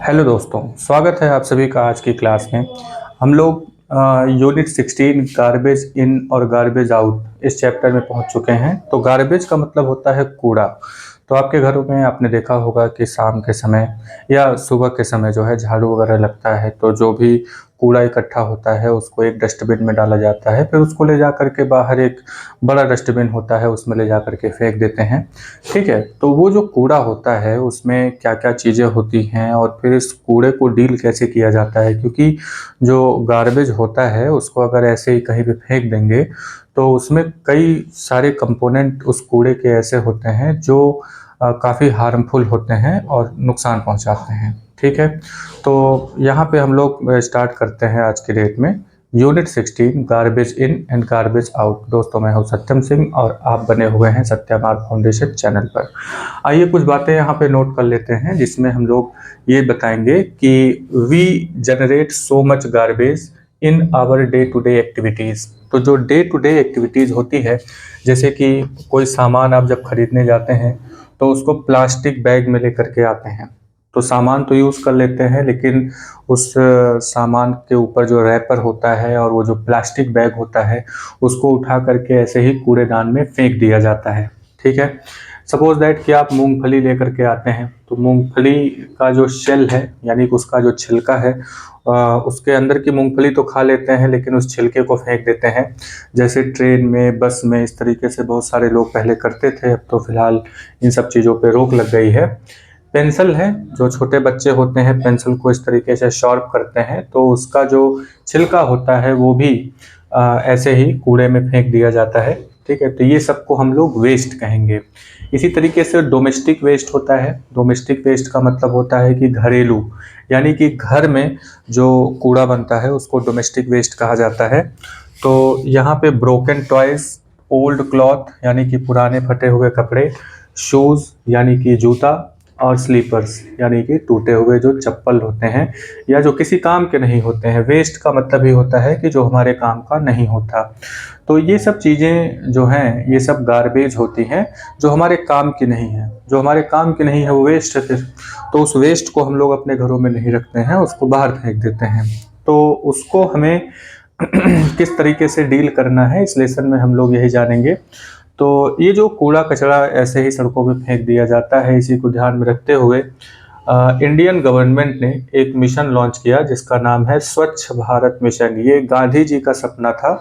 Hello दोस्तों, स्वागत है आप सभी का आज की क्लास में। हम लोग यूनिट 16 गार्बेज इन और गार्बेज आउट इस चैप्टर में पहुंच चुके हैं। तो गार्बेज का मतलब होता है कूड़ा। तो आपके घरों में आपने देखा होगा कि शाम के समय या सुबह के समय जो है झाड़ू वगैरह लगता है, तो जो भी कूड़ा इकट्ठा होता है उसको एक डस्टबिन में डाला जाता है, फिर उसको ले जा करके बाहर एक बड़ा डस्टबिन होता है उसमें ले जा करके फेंक देते हैं। ठीक है, तो वो जो कूड़ा होता है उसमें क्या क्या चीज़ें होती हैं और फिर इस कूड़े को डील कैसे किया जाता है, क्योंकि जो गार्बेज होता है उसको अगर ऐसे ही कहीं भी फेंक देंगे तो उसमें कई सारे कंपोनेंट उस कूड़े के ऐसे होते हैं जो काफ़ी हार्मफुल होते हैं और नुकसान पहुंचाते हैं। ठीक है, तो यहाँ पे हम लोग स्टार्ट करते हैं आज के डेट में unit 16 garbage in and garbage out. दोस्तों, मैं हूँ सत्यम सिंह और आप बने हुए हैं सत्यमार्ग फाउंडेशन चैनल पर। आइए कुछ बातें यहाँ पे नोट कर लेते हैं, जिसमें हम लोग ये बताएंगे कि we generate so much garbage in our day to day activities. तो जो डे टू डे एक्टिविटीज़ होती है, जैसे कि कोई सामान आप जब खरीदने जाते हैं तो उसको प्लास्टिक बैग में लेकर के आते हैं, तो सामान तो यूज़ कर लेते हैं, लेकिन उस सामान के ऊपर जो रैपर होता है और वो जो प्लास्टिक बैग होता है उसको उठा करके ऐसे ही कूड़ेदान में फेंक दिया जाता है। ठीक है, सपोज दैट कि आप मूंगफली लेकर के आते हैं, तो मूंगफली का जो शेल है यानी कि उसका जो छिलका है, उसके अंदर की मूंगफली तो खा लेते हैं लेकिन उस छिलके को फेंक देते हैं। जैसे ट्रेन में, बस में, इस तरीके से बहुत सारे लोग पहले करते थे, अब तो फिलहाल इन सब चीज़ों पे रोक लग गई है। पेंसिल है, जो छोटे बच्चे होते हैं पेंसिल को इस तरीके से शार्प करते हैं, तो उसका जो छिलका होता है वो भी ऐसे ही कूड़े में फेंक दिया जाता है। ठीक है, तो ये सबको हम लोग वेस्ट कहेंगे। इसी तरीके से डोमेस्टिक वेस्ट होता है। डोमेस्टिक वेस्ट का मतलब होता है कि घरेलू, यानी कि घर में जो कूड़ा बनता है उसको डोमेस्टिक वेस्ट कहा जाता है। तो यहाँ पे ब्रोकन टॉयज, ओल्ड क्लॉथ यानी कि पुराने फटे हुए कपड़े, शूज़ यानी कि जूता, और स्लीपर्स यानी कि टूटे हुए जो चप्पल होते हैं या जो किसी काम के नहीं होते हैं। वेस्ट का मतलब ही होता है कि जो हमारे काम का नहीं होता। तो ये सब चीज़ें जो हैं ये सब गार्बेज होती हैं, जो हमारे काम की नहीं है। जो हमारे काम की नहीं है वो वेस्ट है फिर। तो उस वेस्ट को हम लोग अपने घरों में नहीं रखते हैं, उसको बाहर फेंक देते हैं। तो उसको हमें किस तरीके से डील करना है, इस लेसन में हम लोग यही जानेंगे। तो ये जो कूड़ा कचरा ऐसे ही सड़कों पे फेंक दिया जाता है, इसी को ध्यान में रखते हुए इंडियन गवर्नमेंट ने एक मिशन लॉन्च किया जिसका नाम है स्वच्छ भारत मिशन। ये गांधी जी का सपना था,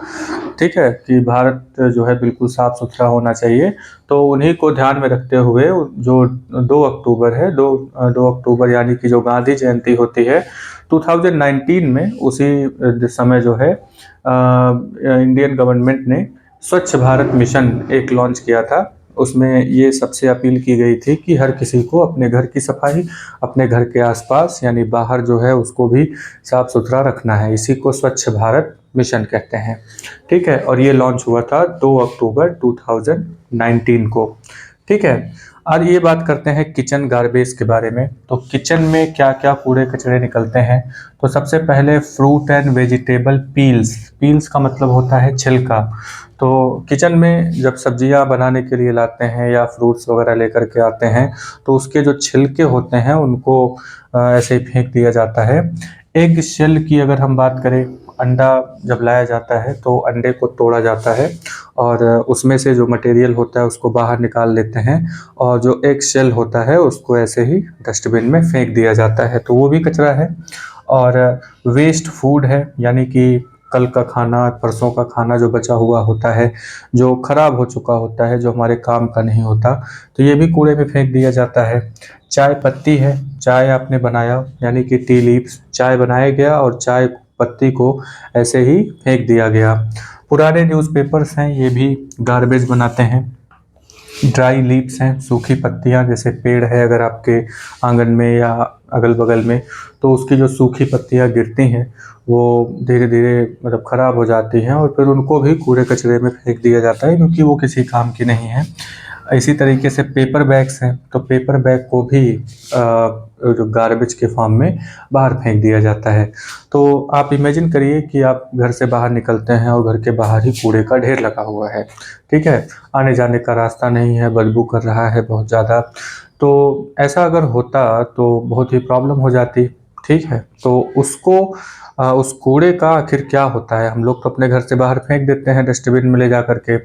ठीक है, कि भारत जो है बिल्कुल साफ सुथरा होना चाहिए। तो उन्हीं को ध्यान में रखते हुए जो 2 अक्टूबर है, 2 अक्टूबर यानी कि जो गांधी जयंती होती है 2019 में, उसी समय जो है इंडियन गवर्नमेंट ने स्वच्छ भारत मिशन एक लॉन्च किया था। उसमें ये सबसे अपील की गई थी कि हर किसी को अपने घर की सफाई, अपने घर के आसपास यानी बाहर जो है उसको भी साफ सुथरा रखना है। इसी को स्वच्छ भारत मिशन कहते हैं। ठीक है, और ये लॉन्च हुआ था 2 अक्टूबर 2019 को। ठीक है, और ये बात करते हैं किचन गार्बेज के बारे में। तो किचन में क्या क्या कूड़े कचरे निकलते हैं। तो सबसे पहले fruit and vegetable peels. Peels का मतलब होता है छिलका। तो किचन में जब सब्जियां बनाने के लिए लाते हैं या फ्रूट्स वगैरह लेकर के आते हैं तो उसके जो छिलके होते हैं उनको ऐसे ही फेंक दिया जाता है। एग शेल की अगर हम बात करें, अंडा जब लाया जाता है तो अंडे को तोड़ा जाता है और उसमें से जो मटेरियल होता है उसको बाहर निकाल लेते हैं, और जो एग शेल होता है उसको ऐसे ही डस्टबिन में फेंक दिया जाता है, तो वो भी कचरा है। और वेस्ट फूड है, यानी कि कल का खाना, परसों का खाना जो बचा हुआ होता है, जो खराब हो चुका होता है, जो हमारे काम का नहीं होता, तो ये भी कूड़े में फेंक दिया जाता है। चाय पत्ती है, चाय आपने बनाया यानी कि टी लीव्स, चाय बनाया गया और चाय पत्ती को ऐसे ही फेंक दिया गया। पुराने न्यूज़पेपर्स हैं, ये भी गार्बेज बनाते हैं। ड्राई लीव्स हैं, सूखी पत्तियां, जैसे पेड़ है अगर आपके आंगन में या अगल बगल में, तो उसकी जो सूखी पत्तियां गिरती हैं वो धीरे धीरे मतलब ख़राब हो जाती हैं और फिर उनको भी कूड़े कचरे में फेंक दिया जाता है, क्योंकि वो किसी काम की नहीं है। इसी तरीके से पेपर बैग्स हैं, तो पेपर बैग को भी जो गार्बेज के फॉर्म में बाहर फेंक दिया जाता है। तो आप इमेजिन करिए कि आप घर से बाहर निकलते हैं और घर के बाहर ही कूड़े का ढेर लगा हुआ है, ठीक है, आने जाने का रास्ता नहीं है, बदबू कर रहा है बहुत ज़्यादा। तो ऐसा अगर होता तो बहुत ही प्रॉब्लम हो जाती, ठीक है। तो उस कूड़े का आखिर क्या होता है? हम लोग तो अपने घर से बाहर फेंक देते हैं डस्टबिन में ले जा करके,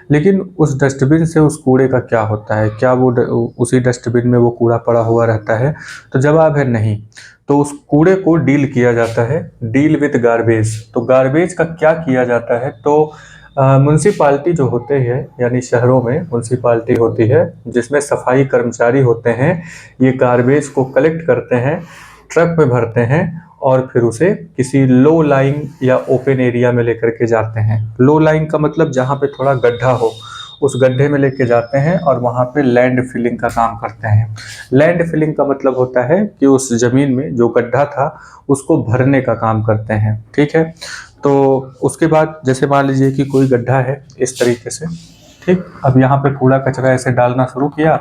लेकिन उस डस्टबिन से उस कूड़े का क्या होता है? क्या वो उसी डस्टबिन में वो कूड़ा पड़ा हुआ रहता है? तो जवाब है नहीं। तो उस कूड़े को डील किया जाता है, डील विद गार्बेज। तो गार्बेज का क्या किया जाता है? तो म्यूनसिपाल्टी जो होते हैं, यानी शहरों में म्यूनसिपाल्टी होती है जिसमें सफाई कर्मचारी होते हैं, ये गार्बेज को कलेक्ट करते हैं, ट्रक में भरते हैं और फिर उसे किसी लो लाइंग या ओपन एरिया में लेकर के जाते हैं। लो लाइंग का मतलब जहाँ पे थोड़ा गड्ढा हो, उस गड्ढे में लेके जाते हैं और वहाँ पे लैंड फिलिंग का काम करते हैं। लैंड फिलिंग का मतलब होता है कि उस जमीन में जो गड्ढा था उसको भरने का काम करते हैं, ठीक है। तो उसके बाद जैसे मान लीजिए कि कोई गड्ढा है इस तरीके से, ठीक, अब यहाँ पे कूड़ा कचरा ऐसे डालना शुरू किया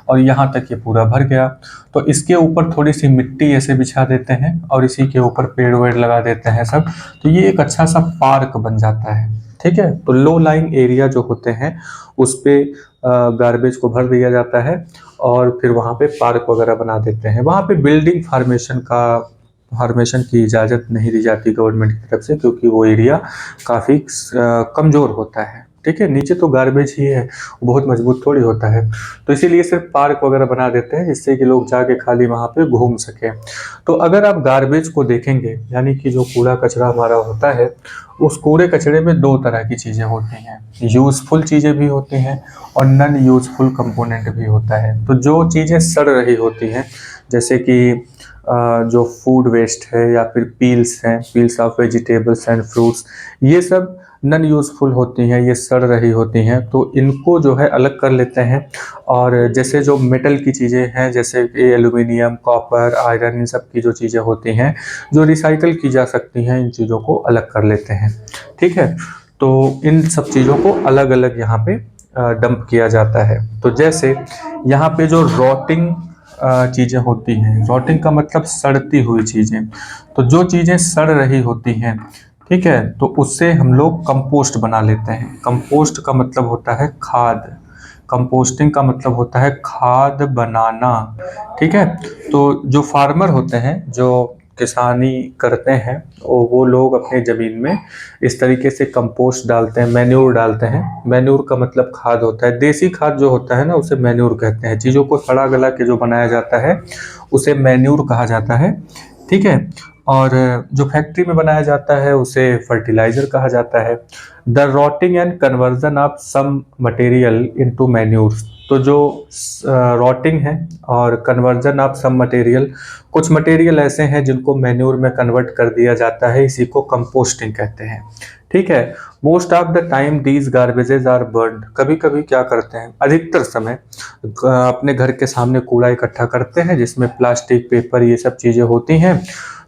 और यहाँ तक ये पूरा भर गया। तो इसके ऊपर थोड़ी सी मिट्टी ऐसे बिछा देते हैं और इसी के ऊपर पेड़ वेड़ लगा देते हैं सब, तो ये एक अच्छा सा पार्क बन जाता है, ठीक है। तो लो लाइंग एरिया जो होते हैं उस पे गार्बेज को भर दिया जाता है और फिर वहाँ पे पार्क वगैरह बना देते हैं। वहाँ पे बिल्डिंग फॉर्मेशन की इजाज़त नहीं दी जाती गवर्नमेंट की तरफ से, क्योंकि वो एरिया काफ़ी कमज़ोर होता है, ठीक है। नीचे तो गार्बेज ही है, बहुत मजबूत थोड़ी होता है। तो इसीलिए सिर्फ पार्क वगैरह बना देते हैं जिससे कि लोग जाके खाली वहाँ पे घूम सकें। तो अगर आप गार्बेज को देखेंगे, यानी कि जो कूड़ा कचरा हमारा होता है, उस कूड़े कचरे में दो तरह की चीज़ें होती हैं, यूज़फुल चीज़ें भी होती हैं और नॉन यूज़फुल कंपोनेंट भी होता है। तो जो चीज़ें सड़ रही होती हैं, जैसे कि जो फूड वेस्ट है या फिर पील्स हैं, peels of vegetables and fruits, ये सब नॉन यूज़फुल होती हैं, ये सड़ रही होती हैं, तो इनको जो है अलग कर लेते हैं। और जैसे जो मेटल की चीज़ें हैं, जैसे कि एल्यूमिनियम, कॉपर, आयरन, इन सब की जो चीज़ें होती हैं जो रिसाइकल की जा सकती हैं, इन चीज़ों को अलग कर लेते हैं, ठीक है। तो इन सब चीज़ों को अलग अलग यहाँ पे डंप किया जाता है। तो जैसे यहाँ पे जो रॉटिंग चीज़ें होती हैं, रॉटिंग का मतलब सड़ती हुई चीज़ें, तो जो चीज़ें सड़ रही होती हैं, ठीक है, तो उससे हम लोग कंपोस्ट बना लेते हैं। कंपोस्ट का मतलब होता है खाद, कंपोस्टिंग का मतलब होता है खाद बनाना, ठीक है। तो जो फार्मर होते हैं, जो किसानी करते हैं, वो लोग अपने ज़मीन में इस तरीके से कंपोस्ट डालते हैं, मैन्यूर डालते हैं। मैन्यूर का मतलब खाद होता है, देसी खाद जो होता है ना उसे मैन्यूर कहते हैं। चीज़ों को सड़ा गला के जो बनाया जाता है उसे मैन्यूर कहा जाता है, ठीक है। और जो फैक्ट्री में बनाया जाता है उसे फर्टिलाइज़र कहा जाता है। The rotting and conversion of some material into manure, तो जो रॉटिंग है और कन्वर्जन ऑफ सम मटेरियल, कुछ मटेरियल ऐसे हैं जिनको मैन्यूर में कन्वर्ट कर दिया जाता है, इसी को कंपोस्टिंग कहते हैं, ठीक है। Most of the time these garbages are burned, कभी कभी क्या करते हैं, अधिकतर समय अपने घर के सामने कूड़ा इकट्ठा करते हैं जिसमें प्लास्टिक, पेपर, ये सब चीज़ें होती हैं,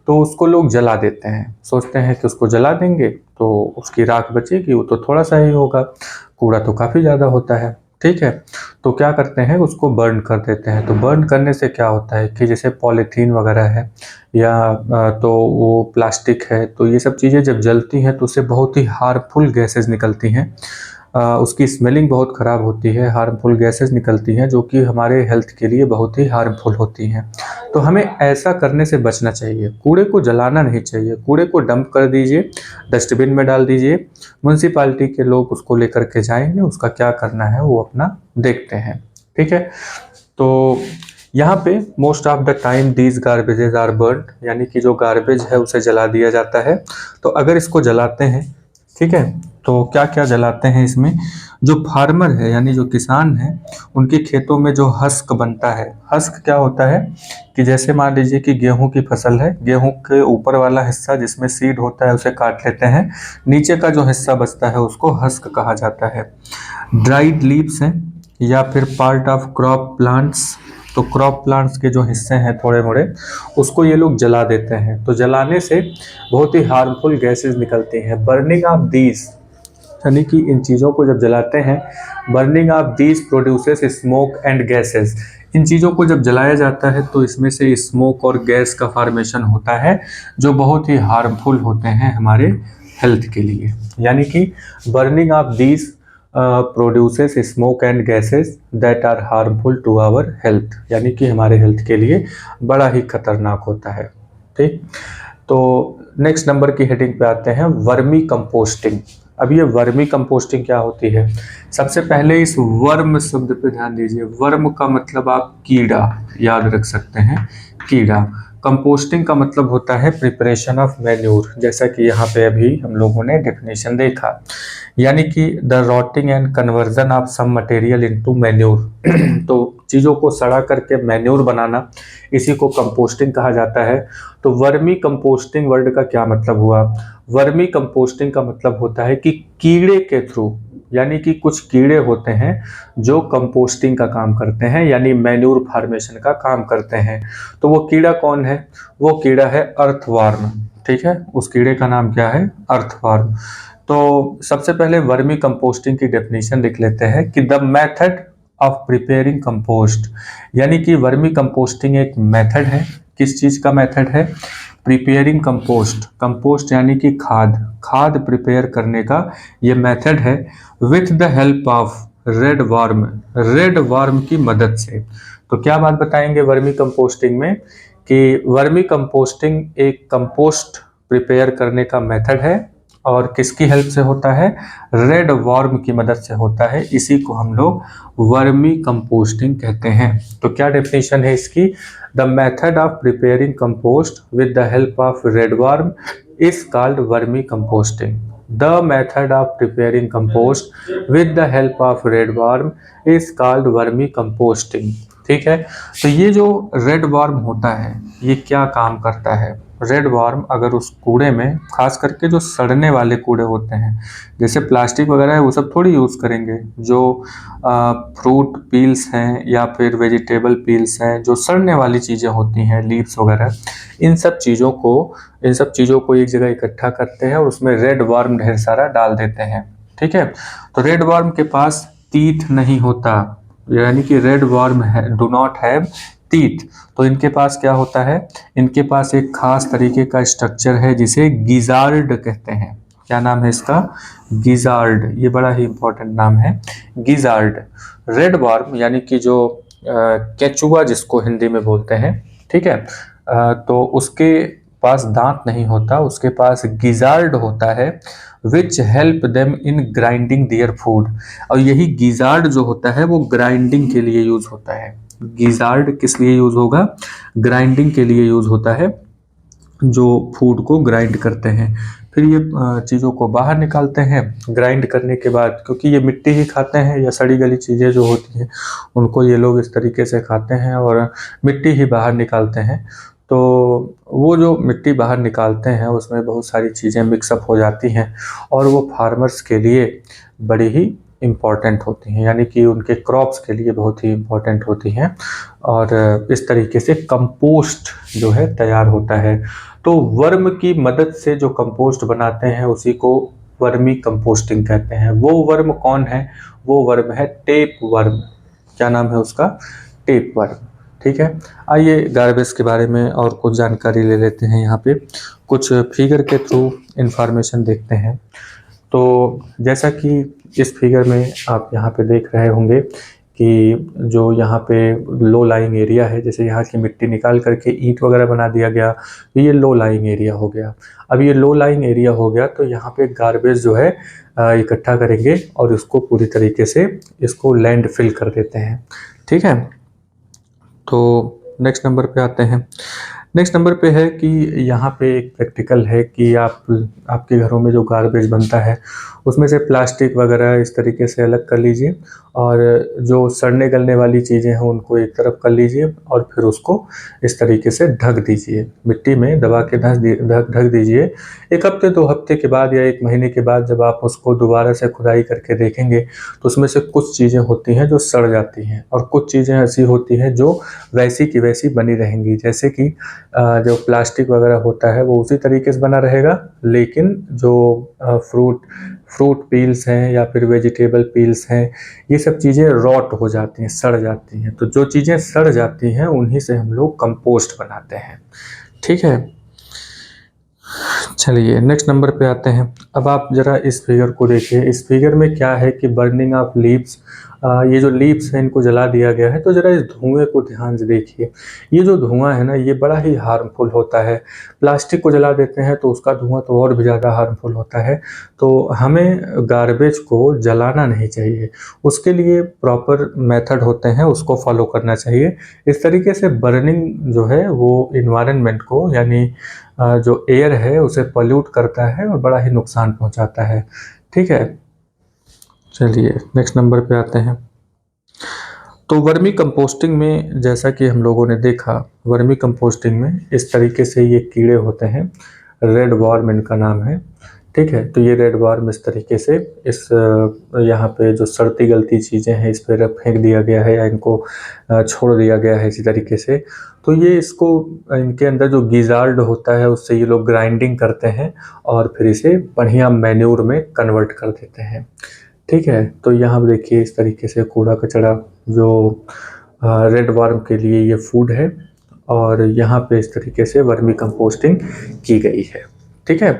तो उसको लोग जला देते हैं। सोचते हैं कि उसको जला देंगे तो उसकी राख बचेगी, वो तो थोड़ा सा ही होगा, कूड़ा तो काफ़ी ज़्यादा होता है, ठीक है। तो क्या करते हैं, उसको बर्न कर देते हैं। तो बर्न करने से क्या होता है कि जैसे पॉलीथीन वगैरह है या तो वो प्लास्टिक है, तो ये सब चीज़ें जब जलती हैं तो उससे बहुत ही हार्मफुल गैसेस निकलती हैं। उसकी स्मेलिंग बहुत ख़राब होती है, हार्मफुल गैसेस निकलती हैं जो कि हमारे हेल्थ के लिए बहुत ही हार्मफुल होती हैं। तो हमें ऐसा करने से बचना चाहिए, कूड़े को जलाना नहीं चाहिए, कूड़े को डंप कर दीजिए, डस्टबिन में डाल दीजिए, म्यूनसिपाल्टी के लोग उसको लेकर के जाएंगे, उसका क्या करना है वो अपना देखते हैं, ठीक है। तो यहाँ पे most of the time these garbages are burned, यानी कि जो गार्बेज है उसे जला दिया जाता है। तो अगर इसको जलाते हैं, ठीक है, तो क्या क्या जलाते हैं इसमें, जो फार्मर है यानी जो किसान है, उनके खेतों में जो हस्क बनता है, हस्क क्या होता है कि जैसे मान लीजिए कि गेहूं की फसल है, गेहूं के ऊपर वाला हिस्सा जिसमें सीड होता है उसे काट लेते हैं, नीचे का जो हिस्सा बचता है उसको हस्क कहा जाता है। ड्राइड लीव्स हैं या फिर पार्ट ऑफ क्रॉप प्लांट्स, तो क्रॉप प्लांट्स के जो हिस्से हैं थोड़े मोड़े, उसको ये लोग जला देते हैं। तो जलाने से बहुत ही हार्मफुल गैसेस निकलती हैं। बर्निंग ऑफ दीज, यानी कि इन चीज़ों को जब जलाते हैं, burning of these produces smoke and gases, इन चीज़ों को जब जलाया जाता है तो इसमें से स्मोक और गैस का फॉर्मेशन होता है जो बहुत ही हार्मफुल होते हैं हमारे हेल्थ के लिए। यानी कि burning of these produces smoke and gases that are harmful to our health, यानी कि हमारे हेल्थ के लिए बड़ा ही खतरनाक होता है। ठीक, तो नेक्स्ट नंबर की हेडिंग पे आते हैं, वर्मी कंपोस्टिंग। अब ये वर्मी कंपोस्टिंग क्या होती है? सबसे पहले इस वर्म शब्द पे ध्यान दीजिए। वर्म का मतलब आप कीड़ा याद रख सकते हैं, कीड़ा। कंपोस्टिंग का मतलब होता है प्रिपरेशन ऑफ मैन्योर, जैसा कि यहाँ पे अभी हम लोगों ने डेफिनेशन देखा, यानी कि the rotting and conversion of some material into manure. तो चीज़ों को सड़ा करके मैन्योर बनाना, इसी को कंपोस्टिंग कहा जाता है। तो वर्मी कंपोस्टिंग वर्ड का क्या मतलब हुआ? वर्मी कंपोस्टिंग का मतलब होता है कि कीड़े के थ्रू, यानी कि कुछ कीड़े होते हैं जो कंपोस्टिंग का काम करते हैं, यानी मैन्योर फॉर्मेशन का काम करते हैं। तो वो कीड़ा कौन है? वो कीड़ा है अर्थवर्म। ठीक है, उस कीड़े का नाम क्या है? अर्थवर्म। तो सबसे पहले वर्मी कंपोस्टिंग की डेफिनेशन लिख लेते हैं कि the method of preparing compost, यानी कि वर्मी कंपोस्टिंग एक मेथड है। किस चीज का मेथड है? Preparing compost. कंपोस्ट यानी कि खाद, खाद प्रिपेयर करने का ये मेथड है। With the help of red warm, red warm की मदद से। तो क्या बात बताएंगे वर्मी कंपोस्टिंग में कि वर्मी कंपोस्टिंग एक कंपोस्ट प्रिपेयर करने का मेथड है और किसकी हेल्प से होता है? रेड वार्म की मदद से होता है। इसी को हम लोग वर्मी कंपोस्टिंग कहते हैं। तो क्या डेफिनेशन है इसकी? The method of preparing compost with the help of red warm is called vermi composting. The method of preparing compost with the help of red warm is called vermi composting. ठीक है, तो ये जो red warm होता है ये क्या काम करता है? रेड वार्म अगर उस कूड़े में, खास करके जो सड़ने वाले कूड़े होते हैं, जैसे प्लास्टिक वगैरह है वो सब थोड़ी यूज़ करेंगे, जो फ्रूट पील्स हैं या फिर वेजिटेबल पील्स हैं, जो सड़ने वाली चीज़ें होती हैं, लीव्स वगैरह, इन सब चीज़ों को एक जगह इकट्ठा करते हैं और उसमें रेड वार्म ढेर सारा डाल देते हैं। ठीक है, तो रेड वार्म के पास टीथ नहीं होता, यानी कि रेड वार्म है डू नॉट हैव टीथ। तो इनके पास क्या होता है? इनके पास एक खास तरीके का स्ट्रक्चर है जिसे गिजार्ड कहते हैं। क्या नाम है इसका? गिजार्ड। ये बड़ा ही इंपॉर्टेंट नाम है, गिजार्ड। रेड वार्म यानी कि जो केचुआ जिसको हिंदी में बोलते हैं, ठीक है, तो उसके पास दांत नहीं होता, उसके पास गिजार्ड होता है, which help them in grinding their food. और यही गिजार्ड जो होता है वो ग्राइंडिंग के लिए यूज होता है। गिजार्ड किस लिए यूज होगा? ग्राइंडिंग के लिए यूज होता है, जो फूड को ग्राइंड करते हैं। फिर ये चीज़ों को बाहर निकालते हैं ग्राइंड करने के बाद, क्योंकि ये मिट्टी ही खाते हैं या सड़ी गली चीज़ें जो होती हैं उनको ये लोग इस तरीके से खाते हैं और मिट्टी ही बाहर निकालते हैं। तो वो जो मिट्टी बाहर निकालते हैं उसमें बहुत सारी चीज़ें मिक्सअप हो जाती हैं और वो फार्मर्स के लिए बड़ी ही इम्पॉर्टेंट होती हैं, यानी कि उनके क्रॉप्स के लिए बहुत ही इम्पॉर्टेंट होती हैं। और इस तरीके से कंपोस्ट जो है तैयार होता है। तो वर्म की मदद से जो कंपोस्ट बनाते हैं उसी को वर्मी कंपोस्टिंग कहते हैं। वो वर्म कौन है? वो वर्म है टेप वर्म। क्या नाम है उसका? Tape worm. ठीक है, आइए गार्बेज के बारे में और कुछ जानकारी ले लेते हैं। यहाँ पे कुछ फिगर के थ्रू इंफॉर्मेशन देखते हैं। तो जैसा कि इस फिगर में आप यहाँ पे देख रहे होंगे कि जो यहाँ पे लो लाइंग एरिया है, जैसे यहाँ की मिट्टी निकाल करके ईंट वगैरह बना दिया गया, तो ये लो लाइंग एरिया हो गया। अब ये लो लाइंग एरिया हो गया तो यहाँ पे गार्बेज जो है इकट्ठा करेंगे और इसको पूरी तरीके से इसको लैंड फिल कर देते हैं। ठीक है, तो नेक्स्ट नंबर पे आते हैं। नेक्स्ट नंबर पे है कि यहाँ पे एक प्रैक्टिकल है कि आपके घरों में जो गार्बेज बनता है उसमें से प्लास्टिक वगैरह इस तरीके से अलग कर लीजिए और जो सड़ने गलने वाली चीज़ें हैं उनको एक तरफ कर लीजिए और फिर उसको इस तरीके से ढक दीजिए, मिट्टी में दबा के ढक दीजिए। एक हफ्ते 2 हफ्ते के बाद या 1 महीने के बाद जब आप उसको दोबारा से खुदाई करके देखेंगे तो उसमें से कुछ चीज़ें होती हैं जो सड़ जाती हैं और कुछ चीज़ें ऐसी होती हैं जो वैसी की वैसी बनी रहेंगी। जैसे कि जो प्लास्टिक वगैरह होता है वो उसी तरीके से बना रहेगा, लेकिन जो फ्रूट पील्स हैं या फिर वेजिटेबल पील्स हैं, ये सब चीज़ें रॉट हो जाती हैं, सड़ जाती हैं। तो जो चीज़ें सड़ जाती हैं उन्हीं से हम लोग कंपोस्ट बनाते हैं। ठीक है, चलिए नेक्स्ट नंबर पे आते हैं। अब आप ज़रा इस फिगर को देखिए। इस फिगर में क्या है कि बर्निंग ऑफ लीव्स, ये जो लीव्स हैं इनको जला दिया गया है। तो ज़रा इस धुएं को ध्यान से देखिए। ये जो धुआं है ना, ये बड़ा ही हार्मफुल होता है। प्लास्टिक को जला देते हैं तो उसका धुआं तो और भी ज़्यादा हार्मफुल होता है। तो हमें गार्बेज को जलाना नहीं चाहिए, उसके लिए प्रॉपर मेथड होते हैं, उसको फॉलो करना चाहिए। इस तरीके से बर्निंग जो है वो इन्वायरमेंट को, यानी जो एयर है उसे पॉल्यूट करता है और बड़ा ही नुकसान पहुंचाता है। ठीक है, चलिए नेक्स्ट नंबर पे आते हैं। तो वर्मी कंपोस्टिंग में जैसा कि हम लोगों ने देखा, वर्मी कंपोस्टिंग में इस तरीके से ये कीड़े होते हैं, रेड वॉर्म इनका नाम है। ठीक है, तो ये रेड वॉर्म इस तरीके से इस यहाँ पे जो सड़ती गलती चीज़ें हैं इस पर फेंक दिया गया है या इनको छोड़ दिया गया है इसी तरीके से। तो ये इसको, इनके अंदर जो गिजार्ड होता है उससे ये लोग ग्राइंडिंग करते हैं और फिर इसे बढ़िया मैन्योर में कन्वर्ट कर देते हैं। ठीक है, तो यहाँ देखिए इस तरीके से कूड़ा कचरा जो रेड वर्म के लिए ये फूड है, और यहाँ पे इस तरीके से वर्मी कंपोस्टिंग की गई है। ठीक है,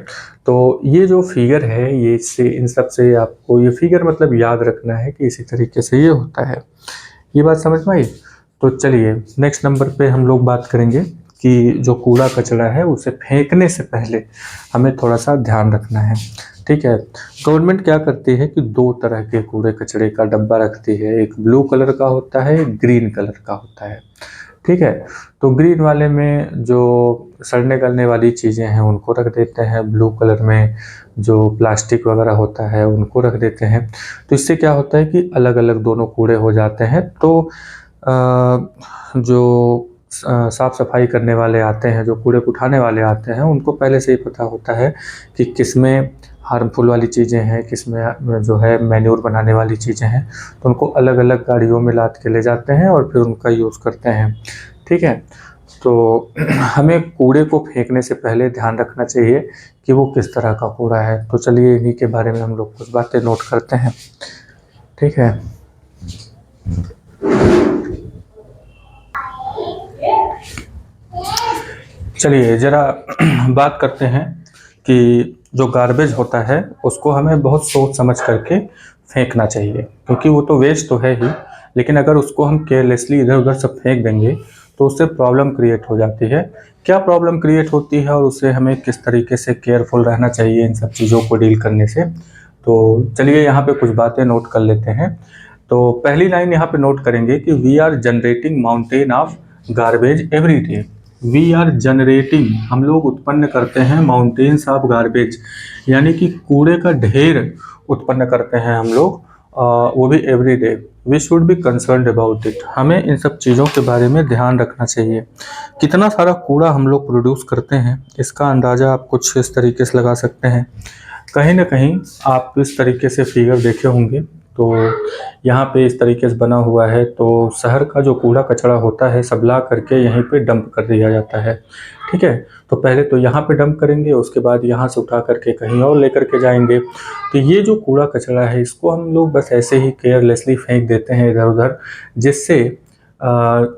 तो ये जो फिगर है, ये इससे इन सब से आपको ये फिगर मतलब याद रखना है कि इसी तरीके से ये होता है। ये बात समझ में आई? तो चलिए नेक्स्ट नंबर पे हम लोग बात करेंगे कि जो कूड़ा कचरा है उसे फेंकने से पहले हमें थोड़ा सा ध्यान रखना है। ठीक है, गवर्नमेंट क्या करती है कि 2 तरह के कूड़े कचरे का डब्बा रखती है, एक ब्लू कलर का होता है, एक ग्रीन कलर का होता है। ठीक है, तो ग्रीन वाले में जो सड़ने गलने वाली चीज़ें हैं उनको रख देते हैं, ब्लू कलर में जो प्लास्टिक वगैरह होता है उनको रख देते हैं। तो इससे क्या होता है कि अलग अलग दोनों कूड़े हो जाते हैं। तो जो साफ़ सफाई करने वाले आते हैं, जो कूड़े उठाने वाले आते हैं, उनको पहले से ही पता होता है कि किसमें हार्मफुल वाली चीज़ें हैं, किसमें जो है मैन्योर बनाने वाली चीज़ें हैं। तो उनको अलग अलग गाड़ियों में लाद के ले जाते हैं और फिर उनका यूज़ करते हैं। ठीक है, तो हमें कूड़े को फेंकने से पहले ध्यान रखना चाहिए कि वो किस तरह का कूड़ा है। तो चलिए इन्हीं के बारे में हम लोग कुछ बातें नोट करते हैं। ठीक है, चलिए ज़रा बात करते हैं कि जो गार्बेज होता है उसको हमें बहुत सोच समझ करके फेंकना चाहिए, क्योंकि वो तो वेस्ट तो है ही, लेकिन अगर उसको हम केयरलेसली इधर उधर सब फेंक देंगे तो उससे प्रॉब्लम क्रिएट हो जाती है। क्या प्रॉब्लम क्रिएट होती है और उससे हमें किस तरीके से केयरफुल रहना चाहिए इन सब चीज़ों को डील करने से, तो चलिए यहाँ पे कुछ बातें नोट कर लेते हैं। तो पहली लाइन यहाँ पे नोट करेंगे कि we are generating mountain of garbage every day. We are generating, हम लोग उत्पन्न करते हैं माउंटेन्स ऑफ गार्बेज, यानी कि कूड़े का ढेर उत्पन्न करते हैं हम लोग, वो भी every day. We should be concerned about it, हमें इन सब चीज़ों के बारे में ध्यान रखना चाहिए। कितना सारा कूड़ा हम लोग प्रोड्यूस करते हैं इसका अंदाज़ा आप कुछ इस तरीके से लगा सकते हैं। कहीं ना कहीं आप इस तरीके से फिगर देखे होंगे, तो यहाँ पे इस तरीके से बना हुआ है। तो शहर का जो कूड़ा कचरा होता है सब ला करके यहीं पे डंप कर दिया जाता है। ठीक है, तो पहले तो यहाँ पे डंप करेंगे, उसके बाद यहाँ से उठा करके कहीं और लेकर के जाएंगे। तो ये जो कूड़ा कचरा है इसको हम लोग बस ऐसे ही केयरलेसली फेंक देते हैं इधर उधर, जिससे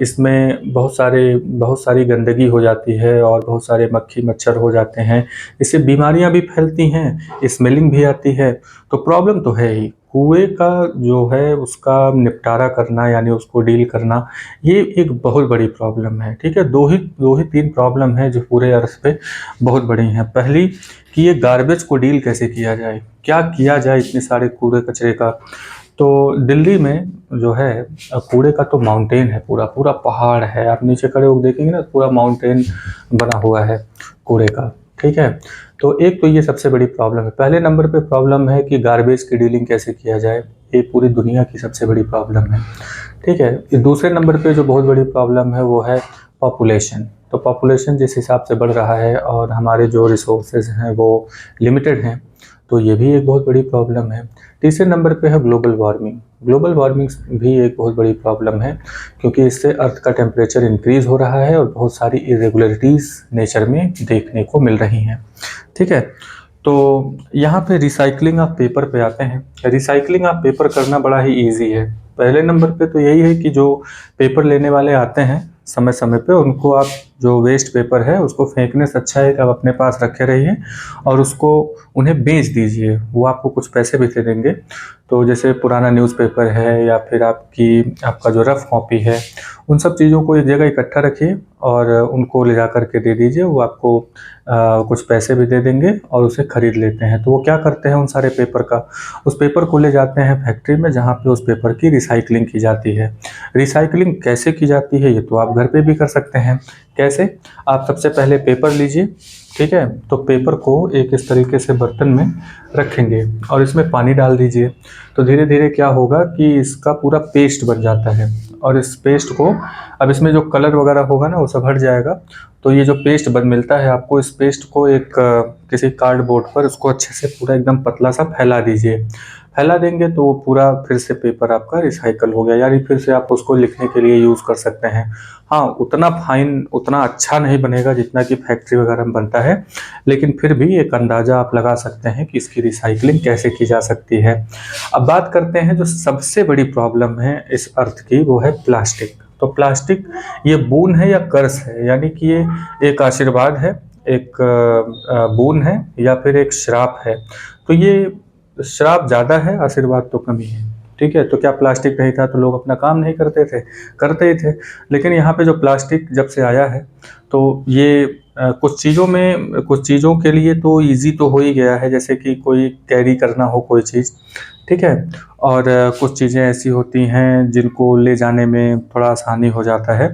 इसमें बहुत सारी गंदगी हो जाती है और बहुत सारे मक्खी मच्छर हो जाते हैं। इससे बीमारियां भी फैलती हैं, स्मेलिंग भी आती है। तो प्रॉब्लम तो है ही, कुएं का जो है उसका निपटारा करना, यानी उसको डील करना, ये एक बहुत बड़ी प्रॉब्लम है। ठीक है, दो ही तीन प्रॉब्लम है जो पूरे अर्थ पे बहुत बड़ी हैं। पहली कि ये गार्बेज को डील कैसे किया जाए, क्या किया जाए इतने सारे कूड़े कचरे का। तो दिल्ली में जो है कूड़े का तो माउंटेन है, पूरा पूरा पहाड़ है। आप नीचे खड़े होकर देखेंगे ना, पूरा माउंटेन बना हुआ है कूड़े का। ठीक है, तो एक तो ये सबसे बड़ी प्रॉब्लम है। पहले नंबर पे प्रॉब्लम है कि गार्बेज की डीलिंग कैसे किया जाए, ये पूरी दुनिया की सबसे बड़ी प्रॉब्लम है। ठीक है, दूसरे नंबर पे जो बहुत बड़ी प्रॉब्लम है वो है पॉपुलेशन। तो पॉपुलेशन जिस हिसाब से बढ़ रहा है और हमारे जो रिसोर्सेज हैं वो लिमिटेड हैं, तो ये भी एक बहुत बड़ी प्रॉब्लम है। तीसरे नंबर पे है ग्लोबल वार्मिंग। ग्लोबल वार्मिंग भी एक बहुत बड़ी प्रॉब्लम है, क्योंकि इससे अर्थ का टेम्परेचर इंक्रीज़ हो रहा है और बहुत सारी इरेगुलरिटीज़ नेचर में देखने को मिल रही हैं। ठीक है, तो यहाँ पे रिसाइकलिंग ऑफ पेपर पे आते हैं। रिसाइकलिंग ऑफ पेपर करना बड़ा ही ईजी है। पहले नंबर पे तो यही है कि जो पेपर लेने वाले आते हैं समय समय पे, उनको आप जो वेस्ट पेपर है उसको फेंकने से अच्छा है कि आप अपने पास रखे रहिए और उसको उन्हें बेच दीजिए, वो आपको कुछ पैसे भी दे देंगे। तो जैसे पुराना न्यूज़पेपर है या फिर आपका जो रफ कॉपी है, उन सब चीज़ों को एक जगह इकट्ठा रखिए और उनको ले जा कर के दे दीजिए। वो आपको कुछ पैसे भी दे देंगे और उसे खरीद लेते हैं। तो वो क्या करते हैं, उन सारे पेपर का, उस पेपर को ले जाते हैं फैक्ट्री में, जहाँ पे उस पेपर की रिसाइकलिंग की जाती है। रिसाइकलिंग कैसे की जाती है ये तो आप घर पे भी कर सकते हैं। कैसे? आप सबसे पहले पेपर लीजिए, ठीक है, तो पेपर को एक इस तरीके से बर्तन में रखेंगे और इसमें पानी डाल दीजिए। तो धीरे धीरे क्या होगा कि इसका पूरा पेस्ट बन जाता है और इस पेस्ट को, अब इसमें जो कलर वगैरह होगा ना वो सब हट जाएगा। तो ये जो पेस्ट बन मिलता है आपको, इस पेस्ट को एक किसी कार्डबोर्ड पर उसको अच्छे से पूरा एकदम पतला सा फैला दीजिए। फैला देंगे तो वो पूरा फिर से पेपर आपका रिसाइकल हो गया, यानी फिर से आप उसको लिखने के लिए यूज़ कर सकते हैं। हाँ, उतना फाइन, उतना अच्छा नहीं बनेगा जितना कि फैक्ट्री वगैरह में बनता है, लेकिन फिर भी एक अंदाज़ा आप लगा सकते हैं कि इसकी रिसाइकलिंग कैसे की जा सकती है। अब बात करते हैं जो सबसे बड़ी प्रॉब्लम है इस अर्थ की, वो है प्लास्टिक। तो प्लास्टिक ये बोन है या कर्स है, यानी कि ये एक आशीर्वाद है, एक बोन है या फिर एक श्राप है। तो ये श्राप ज़्यादा है, आशीर्वाद तो कम ही है। ठीक है, तो क्या प्लास्टिक नहीं था तो लोग अपना काम नहीं करते थे? करते ही थे। लेकिन यहाँ पे जो प्लास्टिक जब से आया है तो ये कुछ चीज़ों के लिए तो इजी तो हो ही गया है, जैसे कि कोई कैरी करना हो कोई चीज़, ठीक है, और कुछ चीज़ें ऐसी होती हैं जिनको ले जाने में थोड़ा आसानी हो जाता है।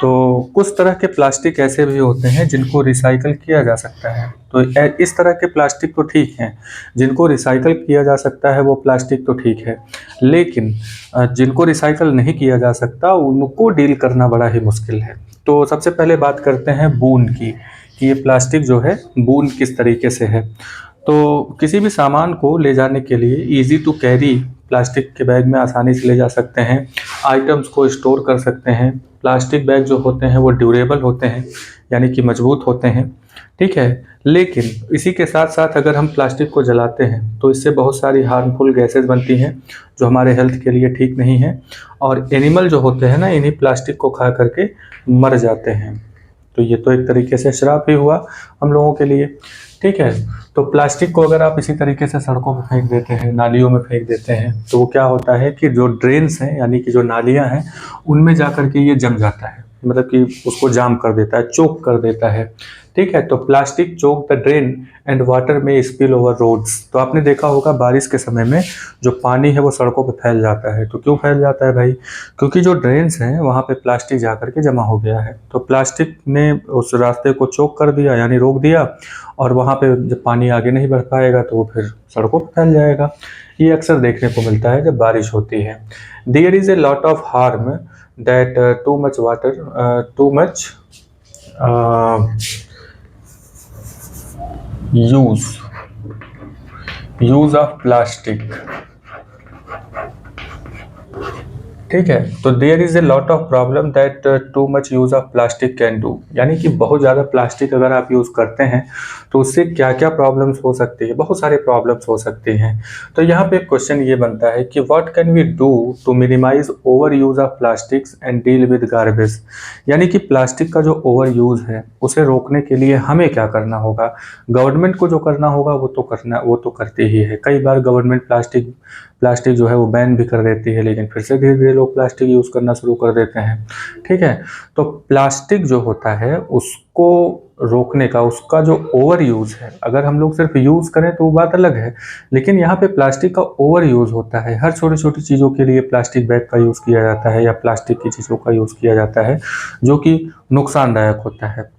तो कुछ तरह के प्लास्टिक ऐसे भी होते हैं जिनको रिसाइकल किया जा सकता है। तो इस तरह के प्लास्टिक तो ठीक हैं, जिनको रिसाइकल किया जा सकता है वो प्लास्टिक तो ठीक है, लेकिन जिनको रिसाइकल नहीं किया जा सकता उनको डील करना बड़ा ही मुश्किल है। तो सबसे पहले बात करते हैं बून की, कि ये प्लास्टिक जो है बून किस तरीके से है। तो किसी भी सामान को ले जाने के लिए ईजी टू कैरी प्लास्टिक के बैग में आसानी से ले जा सकते हैं, आइटम्स को स्टोर कर सकते हैं। प्लास्टिक बैग जो होते हैं वो ड्यूरेबल होते हैं, यानी कि मजबूत होते हैं, ठीक है। लेकिन इसी के साथ साथ अगर हम प्लास्टिक को जलाते हैं तो इससे बहुत सारी हार्मफुल गैसेस बनती हैं जो हमारे हेल्थ के लिए ठीक नहीं है, और एनिमल जो होते हैं ना, इन्हीं प्लास्टिक को खा करके मर जाते हैं। तो ये तो एक तरीके से श्राप ही हुआ हम लोगों के लिए, ठीक है। तो प्लास्टिक को अगर आप इसी तरीके से सड़कों में फेंक देते हैं, नालियों में फेंक देते हैं, तो वो क्या होता है कि जो ड्रेन्स हैं, यानी कि जो नालियाँ हैं, उनमें जा कर के ये जम जाता है, मतलब कि उसको जाम कर देता है, चोक कर देता है, ठीक है। तो plastic choke the drain and water में स्पिल ओवर रोड्स। तो आपने देखा होगा बारिश के समय में जो पानी है वो सड़कों पे फैल जाता है। तो क्यों फैल जाता है भाई? क्योंकि जो ड्रेन्स हैं वहाँ पे प्लास्टिक जा करके जमा हो गया है। तो प्लास्टिक ने उस रास्ते को चोक कर दिया, यानी रोक दिया, और वहाँ पे जब पानी आगे नहीं बढ़ पाएगा तो वो फिर सड़कों पर फैल जाएगा। ये अक्सर देखने को मिलता है जब बारिश होती है। There is a lot of harm that too much use of plastic, ठीक है। तो there is a lot of problem that too much use of plastic can do, यानी कि बहुत ज़्यादा प्लास्टिक अगर आप यूज़ करते हैं तो उससे क्या क्या प्रॉब्लम्स हो सकती है, बहुत सारे प्रॉब्लम्स हो सकते हैं। तो यहाँ पे क्वेश्चन ये बनता है कि what can we do to minimise over use of plastics and deal with garbage, यानी कि प्लास्टिक का जो ओवर यूज़ है उसे रोकने के लिए हमें क्या करना होगा। गवर्नमेंट को जो करना होगा वो तो करती ही है। कई बार गवर्नमेंट प्लास्टिक जो है वो बैन भी कर देती है, लेकिन फिर से धीरे धीरे लोग प्लास्टिक यूज़ करना शुरू कर देते हैं, ठीक है। तो प्लास्टिक जो होता है उसको रोकने का, उसका जो ओवर यूज़ है, अगर हम लोग सिर्फ यूज़ करें तो वो बात अलग है, लेकिन यहाँ पे प्लास्टिक का ओवर यूज़ होता है। हर छोटी छोटी चीज़ों के लिए प्लास्टिक बैग का यूज़ किया जाता है या प्लास्टिक की चीज़ों का यूज़ किया जाता है जो कि नुकसानदायक होता है।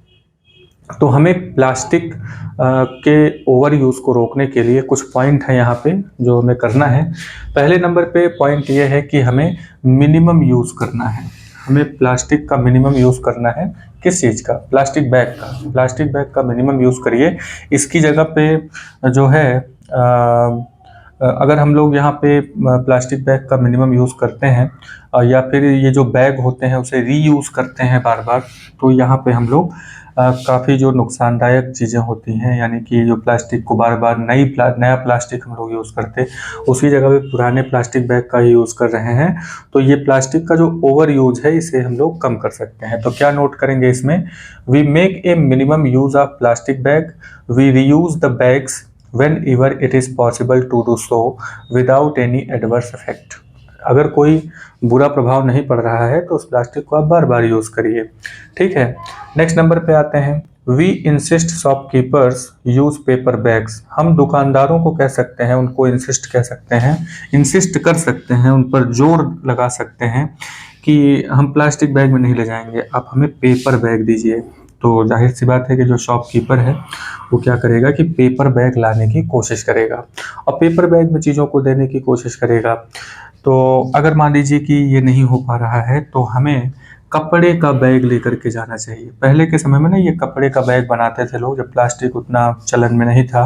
तो हमें प्लास्टिक के ओवर यूज़ को रोकने के लिए कुछ पॉइंट है यहाँ पे जो हमें करना है। पहले नंबर पे पॉइंट ये है कि हमें मिनिमम यूज़ करना है। हमें प्लास्टिक का मिनिमम यूज़ करना है। किस चीज़ का? प्लास्टिक बैग का। प्लास्टिक बैग का मिनिमम यूज़ करिए। इसकी जगह पे जो है अगर हम लोग यहाँ पे प्लास्टिक बैग का मिनिमम यूज़ करते हैं या फिर ये जो बैग होते हैं उसे रीयूज़ करते हैं बार बार, तो यहाँ पे हम लोग काफ़ी जो नुकसानदायक चीज़ें होती हैं, यानी कि जो प्लास्टिक को बार बार नया प्लास्टिक हम लोग यूज़ करते उसी जगह पे पुराने प्लास्टिक बैग का ही यूज़ कर रहे हैं, तो ये प्लास्टिक का जो ओवर यूज है इसे हम लोग कम कर सकते हैं। तो क्या नोट करेंगे इसमें, we make a minimum use of plastic bag, we reuse the bags whenever it is possible to do so without any adverse effect। अगर कोई बुरा प्रभाव नहीं पड़ रहा है तो उस प्लास्टिक को आप बार बार यूज़ करिए। ठीक है, नेक्स्ट नंबर पे आते हैं, we insist shopkeepers use paper bags. हम दुकानदारों को कह सकते हैं, उनको इंसिस्ट कह सकते हैं, इंसिस्ट कर सकते हैं, उन पर जोर लगा सकते हैं कि हम प्लास्टिक बैग में नहीं ले जाएंगे, आप हमें पेपर बैग दीजिए। तो जाहिर सी बात है कि जो शॉपकीपर है वो क्या करेगा कि पेपर बैग लाने की कोशिश करेगा और पेपर बैग में चीज़ों को देने की कोशिश करेगा। तो अगर मान लीजिए कि ये नहीं हो पा रहा है तो हमें कपड़े का बैग लेकर के जाना चाहिए। पहले के समय में ना ये कपड़े का बैग बनाते थे लोग, जब प्लास्टिक उतना चलन में नहीं था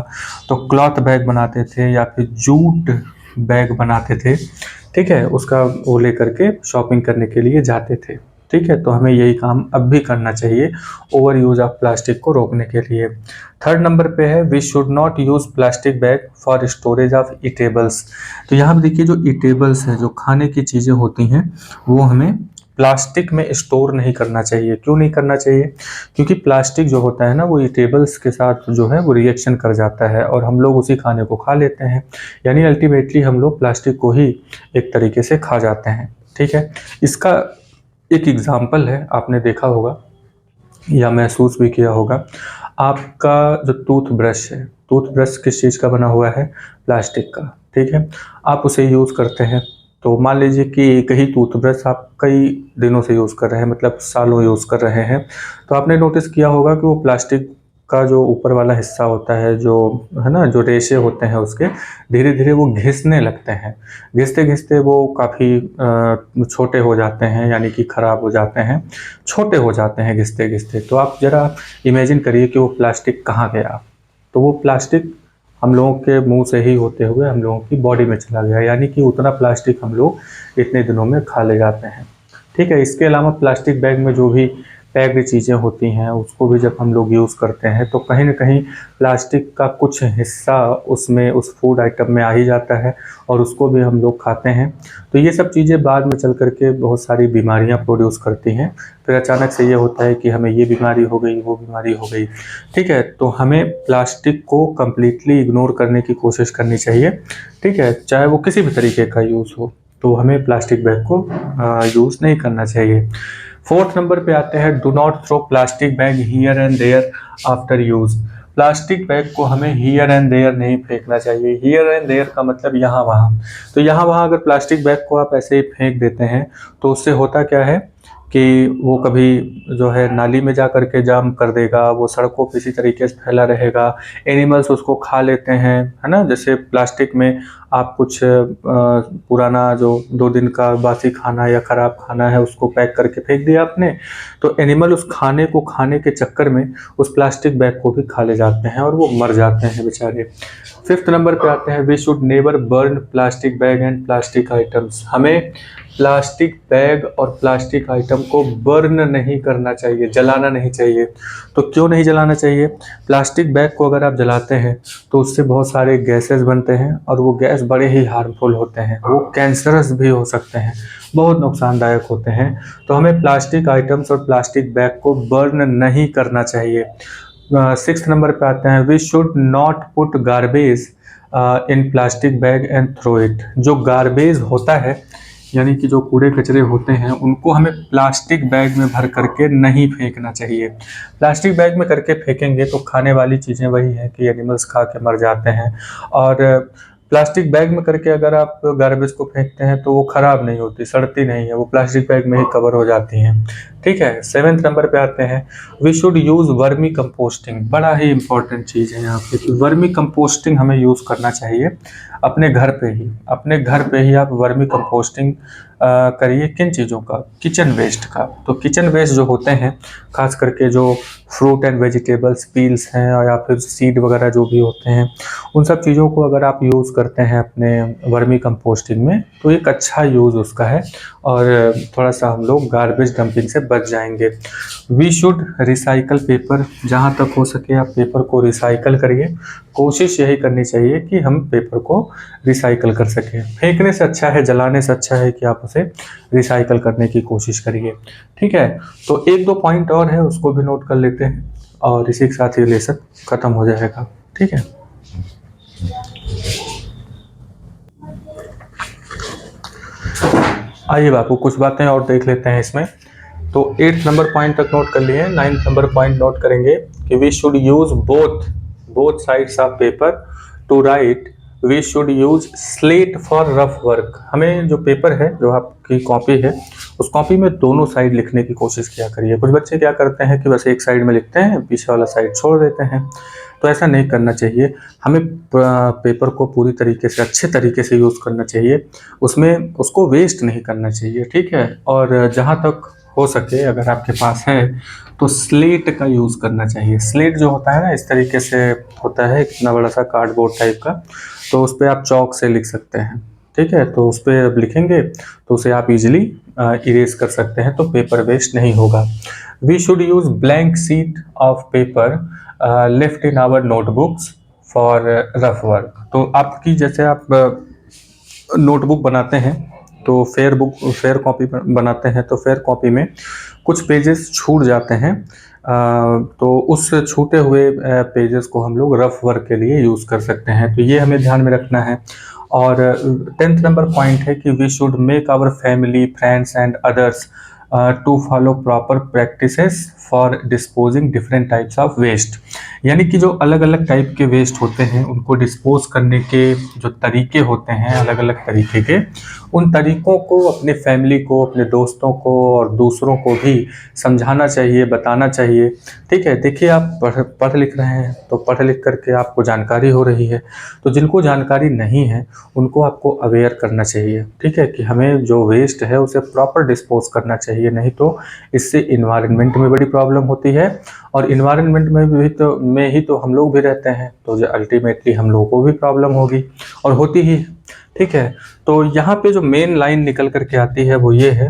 तो क्लॉथ बैग बनाते थे या फिर जूट बैग बनाते थे। ठीक है, उसका वो लेकर के शॉपिंग करने के लिए जाते थे। ठीक है, तो हमें यही काम अब भी करना चाहिए ओवर यूज ऑफ प्लास्टिक को रोकने के लिए। थर्ड नंबर पे है, we should not use plastic bag for storage of eatables. तो यहाँ पे देखिए, जो ईटेबल्स है, जो खाने की चीज़ें होती हैं, वो हमें प्लास्टिक में स्टोर नहीं करना चाहिए। क्यों नहीं करना चाहिए? क्योंकि प्लास्टिक जो होता है ना, वो ईटेबल्स के साथ जो है वो रिएक्शन कर जाता है और हम लोग उसी खाने को खा लेते हैं, यानी अल्टीमेटली हम लोग प्लास्टिक को ही एक तरीके से खा जाते हैं। ठीक है, इसका एक एग्जाम्पल है, आपने देखा होगा या महसूस भी किया होगा, आपका जो टूथब्रश है, टूथब्रश किस चीज़ का बना हुआ है? प्लास्टिक का। ठीक है, आप उसे यूज़ करते हैं, तो मान लीजिए कि एक ही टूथब्रश आप कई दिनों से यूज़ कर रहे हैं, मतलब सालों यूज़ कर रहे हैं, तो आपने नोटिस किया होगा कि वो प्लास्टिक का जो ऊपर वाला हिस्सा होता है, जो है ना, जो रेशे होते हैं उसके, धीरे धीरे वो घिसने लगते हैं। घिसते घिसते वो काफ़ी छोटे हो जाते हैं, यानी कि ख़राब हो जाते हैं, छोटे हो जाते हैं घिसते घिसते। तो आप ज़रा इमेजिन करिए कि वो प्लास्टिक कहाँ गया, तो वो प्लास्टिक हम लोगों के मुंह से ही होते हुए हम लोगों की बॉडी में चला गया, यानी कि उतना प्लास्टिक हम लोग इतने दिनों में खा ले जाते हैं। ठीक है, इसके अलावा प्लास्टिक बैग में जो भी पैक्ड चीज़ें होती हैं उसको भी जब हम लोग यूज़ करते हैं तो कहीं ना कहीं प्लास्टिक का कुछ हिस्सा उसमें, उस फूड आइटम में आ ही जाता है और उसको भी हम लोग खाते हैं। तो ये सब चीज़ें बाद में चल करके बहुत सारी बीमारियां प्रोड्यूस करती हैं। फिर अचानक से ये होता है कि हमें ये बीमारी हो गई, वो बीमारी हो गई। ठीक है, तो हमें प्लास्टिक को कम्प्लीटली इग्नोर करने की कोशिश करनी चाहिए। ठीक है, चाहे वो किसी भी तरीके का यूज़ हो, तो हमें प्लास्टिक बैग को यूज़ नहीं करना चाहिए। फोर्थ नंबर पे आते हैं, do not throw plastic bag here and there after use. Plastic bag को हमें हियर एंड देयर नहीं फेंकना चाहिए। हियर एंड देयर का मतलब यहाँ वहाँ। तो यहाँ वहाँ अगर प्लास्टिक बैग को आप ऐसे ही फेंक देते हैं तो उससे होता क्या है कि वो कभी जो है नाली में जा कर के जाम कर देगा, वो सड़कों पे इसी तरीके से फैला रहेगा, एनिमल्स उसको खा लेते हैं, है ना। जैसे प्लास्टिक में आप कुछ पुराना जो 2 दिन का बासी खाना या ख़राब खाना है उसको पैक करके फेंक दिया आपने, तो एनिमल उस खाने को खाने के चक्कर में उस प्लास्टिक बैग को भी खा ले जाते हैं और वो मर जाते हैं बेचारे। फिफ्थ नंबर पे आते हैं, we should never burn plastic bag and plastic items. हमें प्लास्टिक बैग और प्लास्टिक आइटम को बर्न नहीं करना चाहिए, जलाना नहीं चाहिए। तो क्यों नहीं जलाना चाहिए? प्लास्टिक बैग को अगर आप जलाते हैं तो उससे बहुत सारे गैसेस बनते हैं और वो गैस बड़े ही हार्मफुल होते हैं, वो कैंसरस भी हो सकते हैं, बहुत नुकसानदायक होते हैं। तो हमें प्लास्टिक आइटम्स और प्लास्टिक बैग को बर्न नहीं करना चाहिए। सिक्स्थ नंबर पे आते हैं, we should not put garbage in plastic bag and throw it. जो गार्बेज होता है, यानी कि जो कूड़े कचरे होते हैं, उनको हमें प्लास्टिक बैग में भर करके नहीं फेंकना चाहिए। प्लास्टिक बैग में करके फेंकेंगे तो खाने वाली चीज़ें वही हैं कि एनिमल्स खा के मर जाते हैं, और प्लास्टिक बैग में करके अगर आप गार्बेज को फेंकते हैं तो वो ख़राब नहीं होती, सड़ती नहीं है, वो प्लास्टिक बैग में ही कवर हो जाती हैं। ठीक है। 7वें नंबर पे आते हैं, we should use vermi composting. बड़ा ही इंपॉर्टेंट चीज़ है यहाँ पे कि वर्मी कंपोस्टिंग हमें यूज़ करना चाहिए अपने घर पे ही। अपने घर पे ही आप वर्मी कंपोस्टिंग करिए। किन चीज़ों का? किचन वेस्ट का। तो किचन वेस्ट जो होते हैं, खास करके जो फ्रूट एंड वेजिटेबल्स पील्स हैं या फिर सीड वगैरह जो भी होते हैं, उन सब चीज़ों को अगर आप यूज़ करते हैं अपने वर्मी कंपोस्टिंग में तो एक अच्छा यूज़ उसका है और थोड़ा सा हम लोग गार्बेज डंपिंग से बच जाएंगे। We should recycle paper. जहाँ तक हो सके आप पेपर को रिसाइकल करिए। कोशिश यही करनी चाहिए कि हम पेपर को रिसाइकल कर सकें। फेंकने से अच्छा है, जलाने से अच्छा है कि आप उसे रिसाइकल करने की कोशिश करिए। ठीक है। तो एक दो पॉइंट और है, उसको भी नोट कर लेते हैं और इसी के साथ ये लेसन खत्म हो जाएगा। ठीक है। आइए बापू कुछ बातें और देख लेते हैं इसमें। तो 8 नंबर पॉइंट तक नोट कर लिए। 9 नंबर पॉइंट नोट करेंगे कि we should use both sides of paper to write. We should use slate for rough work. हमें जो पेपर है, जो आपकी कॉपी है, उस कॉपी में दोनों साइड लिखने की कोशिश किया करिए। कुछ बच्चे क्या करते हैं कि बस एक साइड में लिखते हैं, पीछे वाला साइड छोड़ देते हैं। तो ऐसा नहीं करना चाहिए। हमें पेपर को पूरी तरीके से अच्छे तरीके से यूज़ करना चाहिए, उसमें उसको वेस्ट नहीं करना चाहिए। ठीक है। और जहाँ तक हो सके अगर आपके पास है तो स्लेट का यूज़ करना चाहिए। स्लेट जो होता है ना, इस तरीके से होता है, इतना बड़ा सा कार्डबोर्ड टाइप का, तो उस पर आप चौक से लिख सकते हैं। ठीक है। तो उस पर अब लिखेंगे तो उसे आप इजीली इरेज कर सकते हैं, तो पेपर वेस्ट नहीं होगा। We should use blank sheet of paper left in our notebooks for rough work. तो आपकी जैसे आप नोटबुक बनाते हैं तो फेयर कॉपी बनाते हैं, तो फेयर कॉपी में कुछ पेजेस छूट जाते हैं, तो उस छूटे हुए पेजेस को हम लोग रफ वर्क के लिए यूज़ कर सकते हैं। तो ये हमें ध्यान में रखना है। और 10th नंबर पॉइंट है कि we should make our family friends and others to follow proper practices for disposing different types of waste. यानी कि जो अलग अलग टाइप के वेस्ट होते हैं उनको डिस्पोज करने के जो तरीके होते हैं, अलग अलग तरीके के, उन तरीकों को अपने फैमिली को, अपने दोस्तों को और दूसरों को भी समझाना चाहिए, बताना चाहिए। ठीक है। देखिए आप पढ़ लिख रहे हैं तो पढ़ लिख करके आपको जानकारी हो रही है, तो जिनको जानकारी नहीं है उनको आपको अवेयर करना चाहिए। ठीक है। कि हमें जो वेस्ट है उसे प्रॉपर डिस्पोज करना चाहिए, नहीं तो इससे इन्वायरमेंट में बड़ी प्रॉब्लम होती है और इन्वायरमेंट में ही तो हम लोग भी रहते हैं, तो जो अल्टीमेटली हम लोगों को भी प्रॉब्लम होगी और होती ही है। ठीक है। तो यहाँ पे जो मेन लाइन निकल करके आती है वो ये है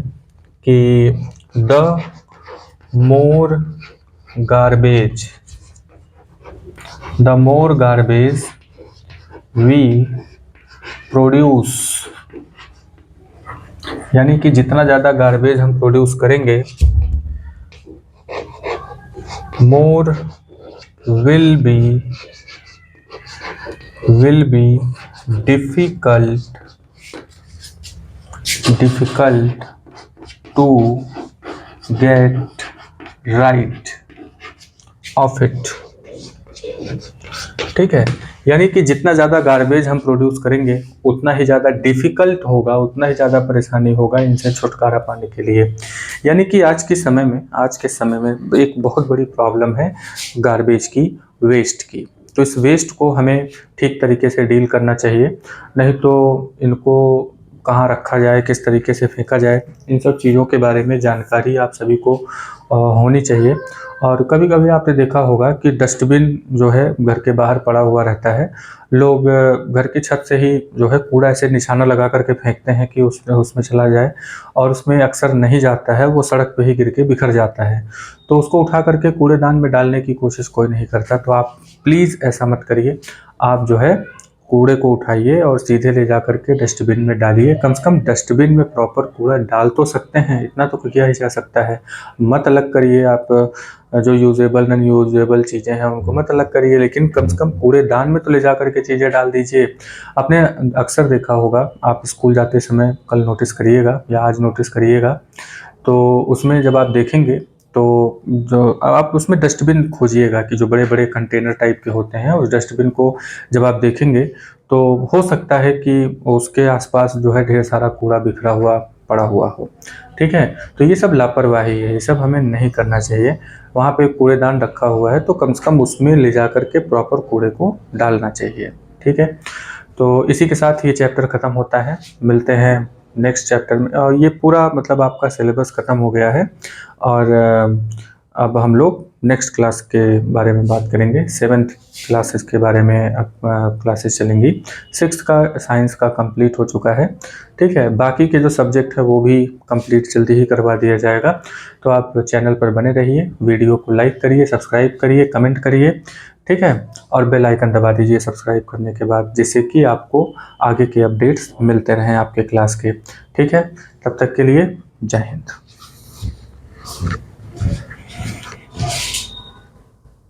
कि the more garbage we produce, यानी कि जितना ज़्यादा गार्बेज हम प्रोड्यूस करेंगे, more will be difficult to get rid of it. ठीक है। यानी कि जितना ज़्यादा गार्बेज हम प्रोड्यूस करेंगे उतना ही ज़्यादा डिफ़िकल्ट होगा, उतना ही ज़्यादा परेशानी होगा इनसे छुटकारा पाने के लिए। यानी कि आज के समय में एक बहुत बड़ी प्रॉब्लम है गार्बेज की, वेस्ट की। तो इस वेस्ट को हमें ठीक तरीके से डील करना चाहिए, नहीं तो इनको कहाँ रखा जाए, किस तरीके से फेंका जाए, इन सब चीज़ों के बारे में जानकारी आप सभी को होनी चाहिए। और कभी कभी आपने देखा होगा कि डस्टबिन जो है घर के बाहर पड़ा हुआ रहता है, लोग घर की छत से ही जो है कूड़ा ऐसे निशाना लगा करके फेंकते हैं कि उसमें चला जाए, और उसमें अक्सर नहीं जाता है, वो सड़क पे ही गिर के बिखर जाता है। तो उसको उठा करके कूड़ेदान में डालने की कोशिश कोई नहीं करता। तो आप प्लीज़ ऐसा मत करिए, आप जो है कूड़े को उठाइए और सीधे ले जा करके डस्टबिन में डालिए। कम से कम डस्टबिन में प्रॉपर कूड़ा डाल तो सकते हैं, इतना तो किया ही जा सकता है। मत अलग करिए आप, जो यूजेबल नॉन यूजेबल चीज़ें हैं उनको मत अलग करिए, लेकिन कम से कम कूड़ेदान में तो ले जा करके चीज़ें डाल दीजिए। आपने अक्सर देखा होगा, आप स्कूल जाते समय कल नोटिस करिएगा या आज नोटिस करिएगा, तो उसमें जब आप देखेंगे तो जो आप उसमें डस्टबिन खोजिएगा कि जो बड़े बड़े कंटेनर टाइप के होते हैं, उस डस्टबिन को जब आप देखेंगे तो हो सकता है कि उसके आसपास जो है ढेर सारा कूड़ा बिखरा हुआ पड़ा हुआ हो। ठीक है, तो ये सब लापरवाही है, ये सब हमें नहीं करना चाहिए। वहाँ पे कूड़ेदान रखा हुआ है तो कम से कम उसमें ले जा करके प्रॉपर कूड़े को डालना चाहिए। ठीक है, तो इसी के साथ ये चैप्टर ख़त्म होता है। मिलते हैं नेक्स्ट चैप्टर में। और ये पूरा मतलब आपका सिलेबस ख़त्म हो गया है और अब हम लोग नेक्स्ट क्लास के बारे में बात करेंगे। 7th क्लासेस के बारे में अब क्लासेस चलेंगी। 6th का साइंस का कंप्लीट हो चुका है। ठीक है, बाकी के जो सब्जेक्ट है वो भी कंप्लीट जल्दी ही करवा दिया जाएगा। तो आप चैनल पर बने रहिए, वीडियो को लाइक करिए, सब्सक्राइब करिए, कमेंट करिए। ठीक है, और बेल आइकन दबा दीजिए सब्सक्राइब करने के बाद, जिससे कि आपको आगे के अपडेट्स मिलते रहें आपके क्लास के। ठीक है, तब तक के लिए जय हिंद।